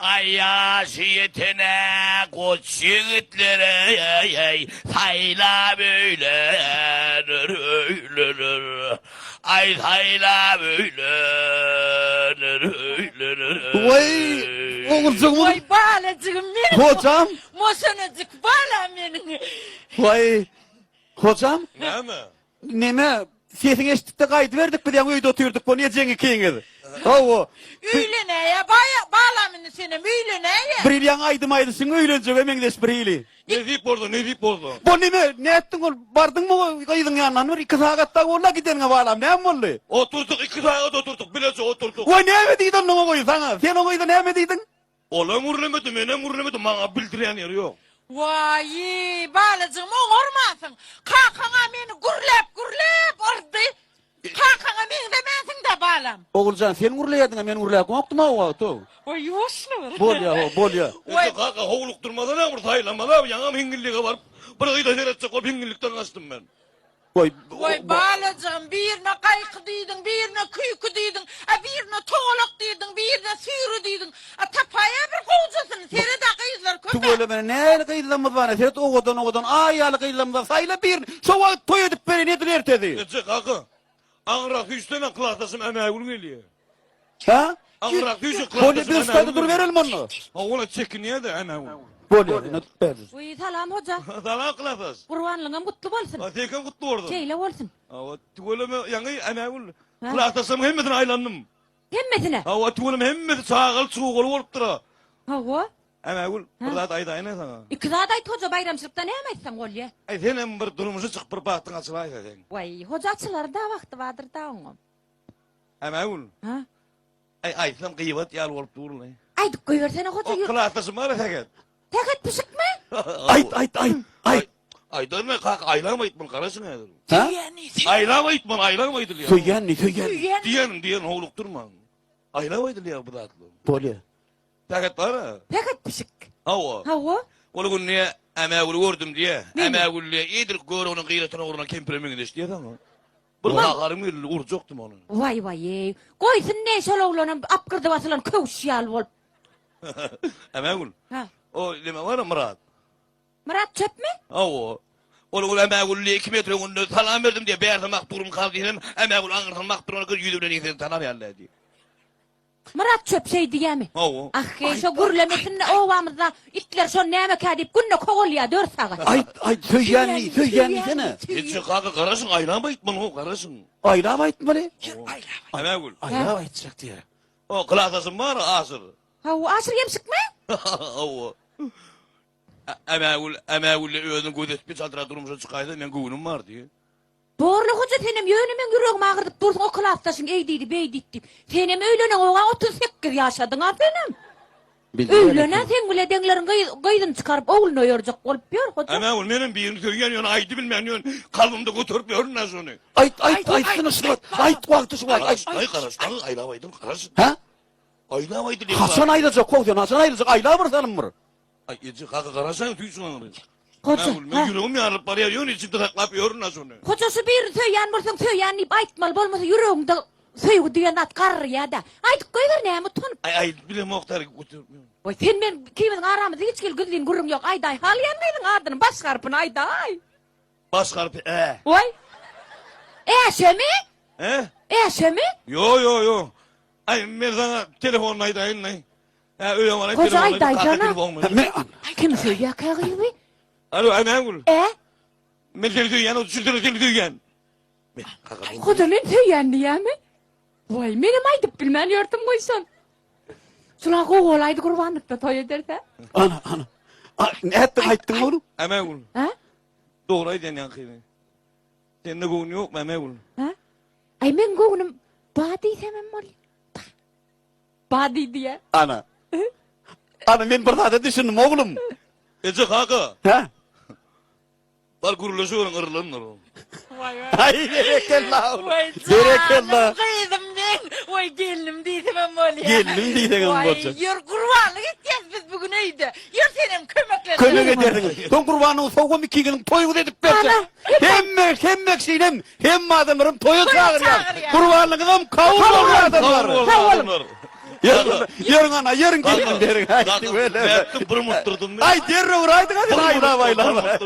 Ayasiyetine koç yiğitlere sayla böyle ay sayla böyle Vay oğulcum. Vay balacığım benim. Hocam. Mosanacık balam benim. Vay hocam. Ne mi? Neme sesin eşitlikte kaydı verdik bir de uydu oturduk bu niye cengi kiyiniz? Hava. Üyle ne ya? Bağlamını senin üyle ne ya? Brilyan aydım aydısın öylenecek emendeş brili. Ne deyip orada ne deyip orada? Bu ne ettin ol? Bardın mı kaydın yanından var? 2 saatte orla gidelim bağlam ne oldu? Oturduk 2 saat oturduk bilece oturduk. Vay ne mi dedin onu koy sana? Sen onu koydun ne mi dedin? Olan vurlamadım ene vurlamadım bana bildiren yeri yok. Vay balacığım oğurmasın. Kalkana beni gurlep orada. Kalkana beni demesin de bağlam. Oğulcan sen urlayadın ben urlayak oktum ha to. Vay yuvaslı. Bol ya. Vay kaka hovluk durmadan ne vur saylanmadan yanım hingilliğe var. Bırakı da seyredecek ol hingillikten kaçtım ben. Vay balacığım birine kaykı diydin, birine kuyku diydin, birine toğlak diydin, birine sürü diydin. Tapaya bir kovcasın, seni de kıyızlar köpek. Tu böyle bana ne kıyılamız var? Sen oğudan ayalı kıyılamız sayla bir. Şova toy edip beni nedir ertedi? Geçecek kaka. Anrak üstüne kılastasım emeğul geliyor. Ha? Anrak üstüne Böyle kılastasım bir üstadı dur verelim onu. Ha ola çekiniye de emeğul. Böyle ne tutarız? Uy salam hoca. Dala kılastas. Kurbanlığın kutlu olsun. Atekan kutlu orada. Şeyle olsun. Ha tuvaleme yanı emeğul. Kılastasım hemmedin aylandım. Hemmesine. Ha tuvalem hemmedi sağal çuğul olup dura. Hava. Emeğul burada ayda ayna sana. İkizada ait hoca bayramçılıkta ne yemezsen gol ya. Ay sen hem bir durumuzu çık bir baktın açılay sen. Vay hocaçılar da vakti vardır da onun. Emeğul. Ha? Ay sen kıyıvat yal olup durun. Ay koyversene hoca O yürü. kılastasım var ya. Tek pişik mi? Ay. Ay dönme kalk aylama itmen karasın ya. Ha? Aylama itmen aylama itmen ya. Söygen. Diyen oğluk durma. Aylama itmen ya bu da atlı. Böyle. Takat var ha. Tek pişik. Hava. Hava. Onu gün niye emeğulu gördüm diye. Emeğulu diye iyidir gör onun gıyretine uğruna kempremin gidiş diye tamam. Bir dağlarım yürüdü uğracaktım onu. Vay vay. Koysun ne şöyle oğlanın apkırdı basılan kövşiyal ol. Emeğul. Ha. O lime var ya Murat. Murat çöp mi? Hava. Onu emeğulu 2 metre önünde salam verdim diye beğerdi makturum kaldı diyelim. Emeğulu anırtan makturuna kız yüzüne neyse tanar yerler diye. Murat çöp şey diye mi? Hava. Ah şu gürlemesin ovamızda itler şu neme kadip günne kovul ya 4 saat. Ay söygen sene. Hiç kaka karasın aylama itmen o karasın. Ayrama itmeli. Emeğul. Ayrama itecek diye. O kılasasın var asır. Hava aşırı yemsik mi? Hava. Emeğul özün gödet bir çaldıra durmuşa çıkaydı ben güvünüm var diye. Doğru hoca senem yönümen yüreğime ağrıdıp durdun o klastasın eydiydi beydittim. Senem öylene oğa 38 yaşadın efendim. Öylene sen bile denlerin gaydın çıkarıp oğlunu yoracak olup yor hoca. Emeğul benim birini söyleyen yön aydı bilmeyen yön kalbimde götürüp yorun nasıl onu. Ay sınırsın. Ay vakti var. Ay karasın aylamaydın karasın. Ha? Aylamaydın diye. Hasan ayrılacak kovdun. Hasan ayrılacak. Ayla mı sanım mı? Ay yedi kaka karasın tüysün onu. Hoca. Emeğul ben yüreğim yarılıp paraya yön içimde taklap yorun nasıl onu. Hocası bir söyleyen varsan söyleyen deyip aytmal bolmasa yüreğimde söyleyen diyen at kar ya da. Aytık koyver ne mutun. Ay bile muhtar götürmüyor. Oy sen ben kimin aramızda hiç gel güdüğün gurrum yok ayday. Hal yenmeydin adını baş karpın ayday. Bas karpı Oy. Şemi? Şemi? Yo. Ay ben sana telefonla aydayın ne? Ha öyle var. Koca ayday cana. Ne? Kim söylüyor kağıdı? Alo Emeğul. Ben seni duyan o seni duyan. Kocanın söyleyen diye mi? Vay benim aydıp bilmen yordum koysan. Şuna kov olaydı kurbanlıkta toy ederse. Ana. Ne ettin ayttın oğlum? Emeğul. Ha? Doğru aydın yankıyla. Senin de kovun yok mu Emeğul? Ha? Ay ben kovunum. Badi sevmem var. Badi diye. Ana ben burada da düşündüm oğlum. Ece kaka. Ha? Var kuruluşuyorsun ırlanır o. Ay berekallah. Vay Berekallah. kıydım ben. Vay gelinim değildim ben böyle. Gelinim değildim Vay bolca. yur kurbanlık gideceğiz biz bugün neydi? Yur senin kömeklerini. Kömek ederdin. Ton kurbanın soğuk mikinin toyu edip versen. Hem şeylem hem adamların toyu çağır ya. Kurbanlığından kavur olur adamlar. Yarın ana, yarın gelin derin. Haydi böyle. Ben pırmıttırdım. Ay derre uğraydık hadi. Hayla hayla.